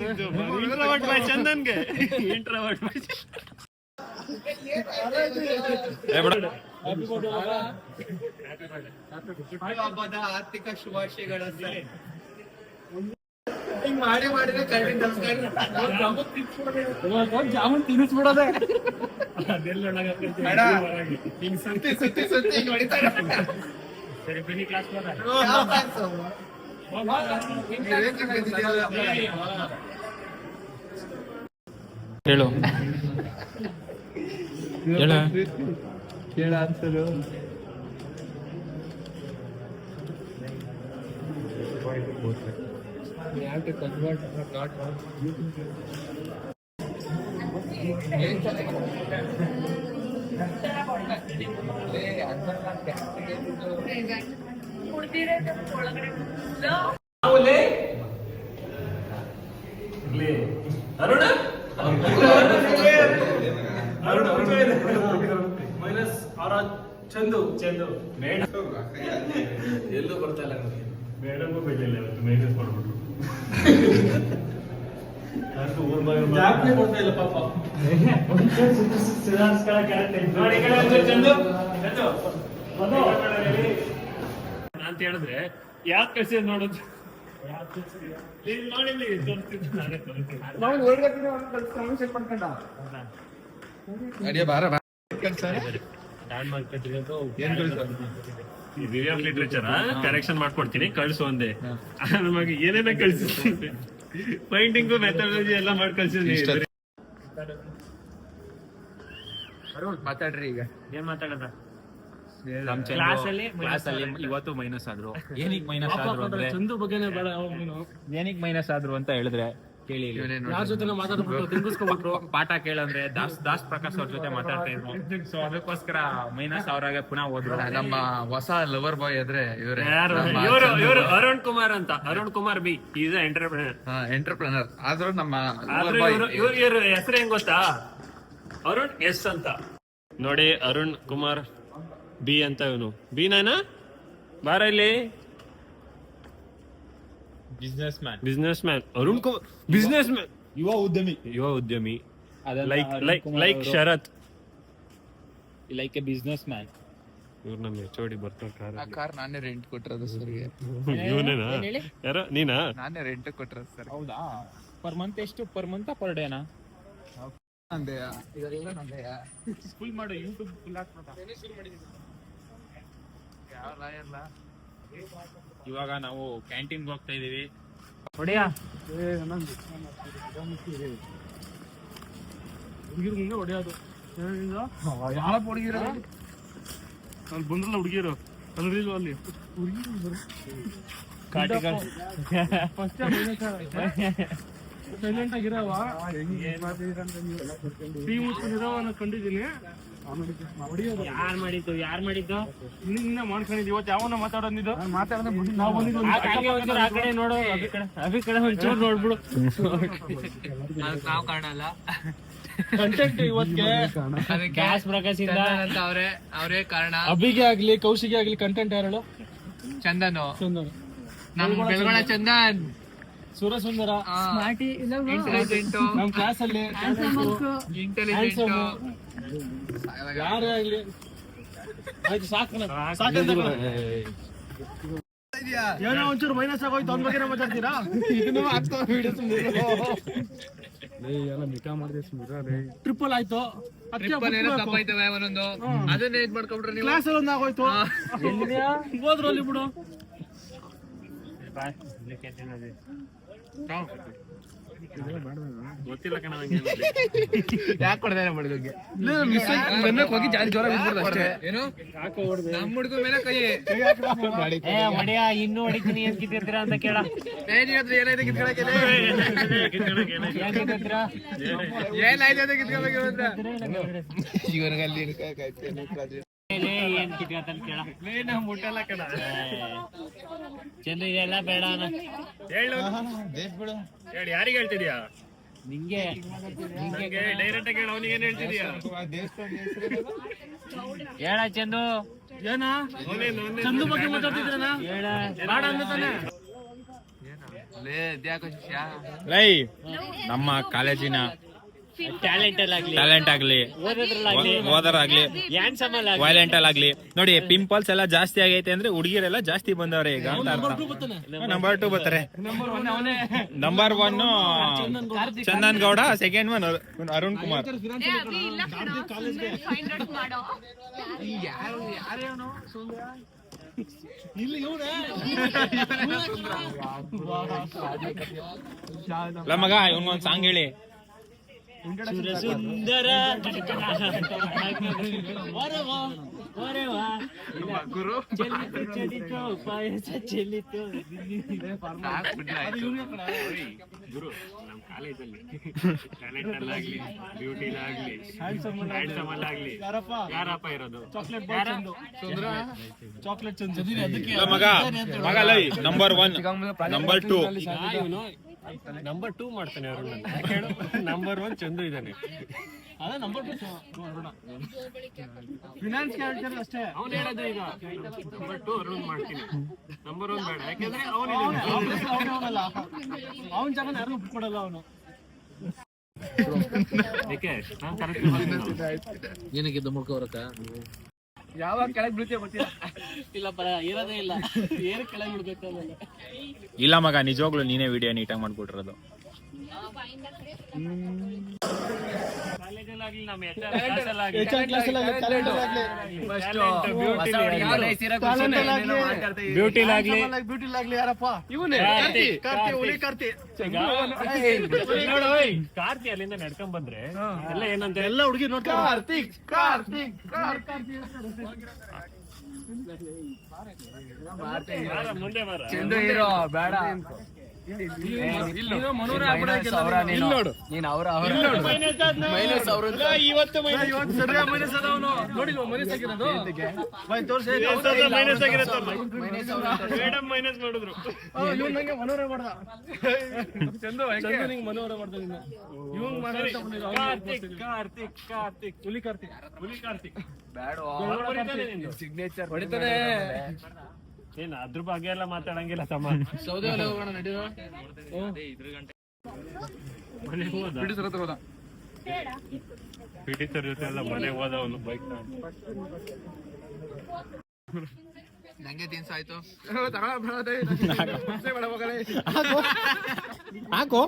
Introvert ಬಾಯ್ ಚಂದನ್ಗೆ introvert ಬಾಯ್ ಹಬ್ಬದ ಆರ್ಥಿಕ ಶುಭಾಶಯಗಳು ಸರ್. ಹಿಂಗ್ ಮಾಡಿ ಮಾಡಿದ್ರೆ ಜಾಮೂನ್ ತಿನ್ನಿಸ್ಬಿಡೋದೆ. ಹಿಂಗ್ ಸುತ್ತಿ ಸುತ್ತಿ ಸುತ್ತಿ ಹಿಂಗ್ ಹೊಡಿತಾರೆ. ಹೇಳು ಕೇಳ answer. You have to convert or not. Minus Chandu ಎಲ್ಲೂ ಬರ್ತಾ ಇಲ್ಲ. ಮೇಡಮು ಬೆಳ್ಳಿಲ್ಲ ಇವತ್ತು ಮೈನಸ್ ಮಾಡ್ಬಿಟ್ರು. ಕೊಡ್ತಾ ಇಲ್ಲ ಪಾಪ. ಅಂತ ಹೇಳಿದ್ರೆ ಯಾಕೆ ಕಳ್ಸಿದ್ ನೋಡುದು ರಿವ್ಯೂ ಲಿಟ್ರೇಚರ್ ಕರೆಕ್ಷನ್ ಮಾಡ್ಕೊಡ್ತೀನಿ ಕಳ್ಸು ಒಂದೇ. ನಮಗೆ ಏನೇನ ಕಳ್ಸಿದ್ದೀನಿ ಪೈಂಟಿಂಗು ಮೆಥಡಾಲಜಿ ಎಲ್ಲ ಮಾಡಿ ಕಳ್ಸಿದ್ದೀನಿ. ಮಾತಾಡ್ರಿ ಈಗ ಏನ್ ಮಾತಾಡೋದ? ಕ್ಲಾಸಲ್ಲಿ ಇವತ್ತು ಮೈನಸ್ ಆದ್ರು. ಏನಕ್ಕೆ ಮೈನಸ್ ಆದ್ರು ಅಂದ್ರೆ ಚಂದು ಬಗ್ಗೆನೇ ಬೇಡ. ಏನಕ್ಕೆ ಮೈನಸ್ ಆದ್ರು ಅಂತ ಹೇಳಿದ್ರೆ ಕೇಳಿ ಯಾರ ಜೊತೆ ಮಾತಾಡ್ಬಿಟ್ರು ಪಾಠ ಕೇಳಂದ್ರೆ ದಾಸ್ ಪ್ರಕಾಶ್ ಅವ್ರ ಜೊತೆ ಮಾತಾಡ್ತಾ ಇದ್ರು. ಸೊ ಅದಕ್ಕೋಸ್ಕರ ಮೈನಸ್ ಅವ್ರಾಗೆ ಪುನಃ ಹೋದ್ರು. ನಮ್ಮ ಹೊಸ ಲವರ್ ಬಾಯ್ ಆದ್ರೆ ಇವ್ರೆ ಇವರು ಅರುಣ್ ಕುಮಾರ್ ಅಂತ. Arun Kumar B is entrepreneur ಆದ್ರೂ ನಮ್ಮ ಇವ್ರ ಹೆಸರು ಹೆಂಗ್ ಗೊತ್ತಾ? ಅರುಣ್ ಎಸ್ ಅಂತ ನೋಡಿ. ಅರುಣ್ ಕುಮಾರ್ ಬಿ ಅಂತ ಇವನು. ಬಿ ನಾನ ಬಾರ ಇಲ್ಲಿ. Business man Arun Kumar business man, ಯುವ ಉದ್ಯಮಿ like Sharath, like A business man. ಇವ್ರು ನಮ್ಮ ಚೋಡಿ ಬರ್ತಾರೆ. ಕಾರ್ ನಾನೇ ರೆಂಟ್ ಕೊಟ್ಟಿರೋದು ಸರ್. ಇವನೇನಾ? ಯಾರೋ ನೀನಾ? ನಾನೇ ರೆಂಟ್ ಕೊಟ್ಟಿರೋದು ಸರ್. ಹೌದಾ? ಪರ್ ಮಂತ್ ಎಷ್ಟು? ಪರ್ ಮಂತ್ ಪರ್ ಡೇನಾ? ನಂದೆಯಾ ಇದೆಲ್ಲ ನಂದೆಯಾ? ಫುಲ್ ಮಾಡು, ಯೂಟ್ಯೂಬ್ ಫುಲ್ ಹಾಕ್ಬಿಡ. ಯಾವ ಲಾಯರ್ಲ? ಇವಾಗ ನಾವು ಕ್ಯಾಂಟೀನ್ಗೆ ಹೋಗ್ತಾ ಇದೀವಿ. ಹೊಡೆಯ ಹುಡುಗಿರು ಹೊಡೆಯೋದು ಯಾರ ಹುಡುಗಿರ ಅಲ್ಲಿ ಬಂದ್ರಲ್ಲ ಹುಡುಗಿರು ಅಂದ್ರಿಲ್ವ ಅಲ್ಲಿ ಫಸ್ಟ್ ಸೈಲೆಂಟ್ ಆಗಿರವ ಟೀ ಮುಚ್ಕೊಂಡಿರವ ಅನ್ನೋ ಕಂಡಿದ್ದೀನಿ. ಯಾರ್ ಮಾಡಿದ್ದು ನಿನ್ನ ಮಾಡ್ಕೊಂಡಿದ್ವಿ. ಇವತ್ತು ಯಾವನ್ನ ಮಾತಾಡೋದಿದ್ದು ನಾವು ಬಂದಿದ್ದು ಆ ಕಡೆ ನೋಡೋ, ಅಭಿ ಕಡೆ ಒಂಚೂರು ನೋಡ್ಬಿಡು. ನಾವು ಕಾಣಲ್ಲ ಕಂಟೆಂಟ್ ಇವತ್ತಿಗೆ ಗ್ಯಾಸ್ ಪ್ರಕಾಶ್ ಇಂದ ಅಂತ ಅವರೇ ಕಾರಣ. ಅಭಿಗೆ ಆಗ್ಲಿ ಕೌಶಿಗೆ ಆಗ್ಲಿ ಕಂಟೆಂಟ್ ಯಾರು? ಚಂದನ್ ನಮ್ ಬೆಳಗೊಳ ಚಂದನ್, ಸುರಸುಂದರ, ಇಂಟೆಲಿಜೆಂಟ್, ನಮ್ ಕ್ಲಾಸ್ ಅಲ್ಲಿ ಇಂಟೆಲಿಜೆಂಟ್ ಯಾರೇ ಆಗ್ಲಿ. ಆಯ್ತು ಸಾಕು ಏನೋ ಒಂಚೂರು ಮೈನಸ್ ಆಗೋಯ್ತು ಅವ್ನ ಬಗ್ಗೆ ಮಾತಾಡ್ತೀರಾ? ಇದನ್ನು ಟ್ರಿಪಲ್ ಆಯ್ತು. ತಪ್ಪಾಯ್ತವೆ ಒಂದೊಂದು, ಅದನ್ನೇ ಇದ್ ಮಾಡ್ಕೊಂಡ್ರೆ ನೀವು ಕ್ಲಾಸ್ ಅಲ್ಲಿ ಒಂದು ಆಗೋಯ್ತು. ಹೋದ್ರು ಅಲ್ಲಿ ಬಿಡು. ಗೊತ್ತಿಲ್ಲ ಕಣ ನಂಗೆ. ಯಾಕೆ ಕೊಡ್ದೇನೆ ಮಾಡಿದಂಗೆ ಹೋಗಿ ಜಾಸ್ತಿ ಜ್ವರ ಬಿಡ್ಬೋದು ಅಷ್ಟೇ. ಏನು ನಮ್ಮ ಹುಡುಗ ಮೇಲೆ ಕೈ ಹೊಡೆಯ ಇನ್ನೂ ಹೊಡಿತೀನಿ ಏನ್ ಕಿತ್ತಿರ್ತೀರಾ ಅಂತ ಕೇಳ. ಏನಾಯ್ತು ಕಿತ್ಕೊಳಕ್ಕೆ? ಏನಾಯ್ತು ಅಂತ ಕಿತ್ಕೊಳಕ್ಕೆ ಇವನಿಗಲ್ಲಿ ಏನ್ ಕಿತ್ಕಂತ ಕೇಳ. ಮುಟ್ಟಲ್ಲ ಕಣ. ಚಂದ್ರ ಇದೆಲ್ಲ ಬೇಡ ಹೇಳು, ಹೇಳಿ ಯಾರಿಗೆ ಹೇಳ್ತಿದ್ಯಾ? ನಿಂಗೆ ಡೈರೆಕ್ಟ್ ಆಗಿ ಹೇಳ. ಅವನಿಗೆ ಏನ್ ಹೇಳ್ತಿದ್ಯಾ? ಹೇಳ ಚಂದು. ಏನ ಚಂದು ಬಗ್ಗೆ ಮಾತಾಡ್ತಿದ್ರನ? ಬೇಡ ಅಂತಾನೆ. ಲೈ ನಮ್ಮ ಕಾಲೇಜಿನ ಟ್ಯಾಲೆಂಟ್ ಆಗ್ಲಿ ಓದರಾಗ್ಲಿ ವೈಲೆಂಟ್ ಆಗ್ಲಿ ನೋಡಿ ಪಿಂಪಲ್ಸ್ ಎಲ್ಲ ಜಾಸ್ತಿ ಆಗೈತೆ ಅಂದ್ರೆ ಹುಡುಗಿರೆಲ್ಲ ಜಾಸ್ತಿ ಬಂದವ್ರೆ ಈಗ ಅಂತ ಅರ್ಥ. ನಂಬರ್ 2 ಬರ್ತಾರೆ. Number 1 Chandan Gowda, second 1 Arun Kumar. ಮಗ ಇವನ್ಗೊಂದ್ ಸಾಂಗ್ ಹೇಳಿ. ಸುಂದರ ಗುರು ನಮ್ ಕಾಲೇಜಲ್ಲಿ ಟ್ಯಾಲೆಂಟ್ ಅಲ್ಲಾಗ್ಲಿ ಬ್ಯೂಟಿಲಾಗ್ಲಿ ಹ್ಯಾಂಡ್ಸಮ್ ಅಲ್ಲಾಗ್ಲಿ ಯಾರಪ್ಪ ಇರೋದು? ಚಾಕ್ಲೇಟ್ ಮಗ ಲೈ ನಂಬರ್ 1 ನಂಬರ್ 2 ನಂಬರ್ 2 ಮಾಡ್ತಾನೆ ಅವರು. ನಂಬರ್ 1 ಚಂದು ಇದ್ದಾನೆ. ಫಿನಾನ್ಸ್ ಹೇಳ್ತಾರೆ ಅಷ್ಟೇ. ಅವ್ನು ಹೇಳೋದು ಈಗ ನಂಬರ್ 2 ಅರುಣ್ ಮಾಡ್ತೀನಿ, ನಂಬರ್ 1 ಬೇಡ. ಯಾಕಂದ್ರೆ ಅವನಲ್ಲ, ಅವನ ಜಾಗ ಯಾರು ಕೊಡಲ್ಲ ಅವನು. ನಾನು ಕರೆಕ್ಟ್ ಏನಕ್ಕಿದ್ದ ಮುಳ್ಕ ಹೊರಕ ಯಾವಾಗ ಕೆಳಗೆ ಬೀಳ್ತೀಯ ಗೊತ್ತಿಲ್ಲ. ಇಲ್ಲ ಪರ ಇರೋದೇ ಇಲ್ಲ, ಏನು ಕೆಳಗೆ ಬಿಡ್ಬೇಕು. ಇಲ್ಲ ಮಗ ನಿಜವಾಗ್ಲು ನೀನೇ ವಿಡಿಯೋ ನೀಟಾಗಿ ಮಾಡ್ಕೊಟ್ಟಿರೋದು. ಕಾಲೇಜಲ್ಲಾಗ್ಲಿ ನಮ್ಮ ಬ್ಯೂಟಿಲಾಗ್ಲಿ ಯಾರಪ್ಪ? ಇವನೇ ಕಾರ್ತಿ, ಹುಲಿ ಕಾರ್ತಿ. ಕಾರ್ತಿ ಅಲ್ಲಿಂದ ನಡ್ಕೊಂಡ್ ಬಂದ್ರೆ ಎಲ್ಲ ಏನಂತ ಎಲ್ಲ ಹುಡುಗಿ ನೋಡ್ತಾರೆ. ಕಾರ್ತಿಕ್ ಮುಂದೆ ಬರ. ಬೇಡ ಇವತ್ತು ಸರಿಯಾಗಿ ಮೈನಸ್ ಅದವನು ನೋಡಿಲ್ವ? ಮೈನಸ್ ಆಗಿರೋದು ತೋರಿಸಿ. ಮೇಡಮ್ ಮೈನಸ್ ಮಾಡಿದ್ರು. ಇವ್ ನಂಗೆ ಮನೋರ ಮಾಡ್ದ. ಚಂದು ನಿಂಗೆ ಮನೋರ ಮಾಡ್ದ. ಇವಂಗ್ ಕಾರ್ತಿಕ್ ಹುಲಿ ಕಾರ್ತಿಕ್ ಸಿಗ್ನೇಚರ್ ಹೊಡಿತಾನೆ. ಏನ್ ಅದ್ರ ಬಗ್ಗೆ ಎಲ್ಲ ಮಾತಾಡಂಗಿಲ್ಲ ತಮ್ಮ. ಸೌದೆ ಹೋಗೋಣ ನಡೀರೋ. ಪಿಟಿ ಸರ್ ಜೊತೆ ಎಲ್ಲ ಮನೆ ಹೋದವನು ಬೈಕ್ ನಂಗೆ ತಿನ್ಸ ಆಯ್ತು. ಹಾಕೋ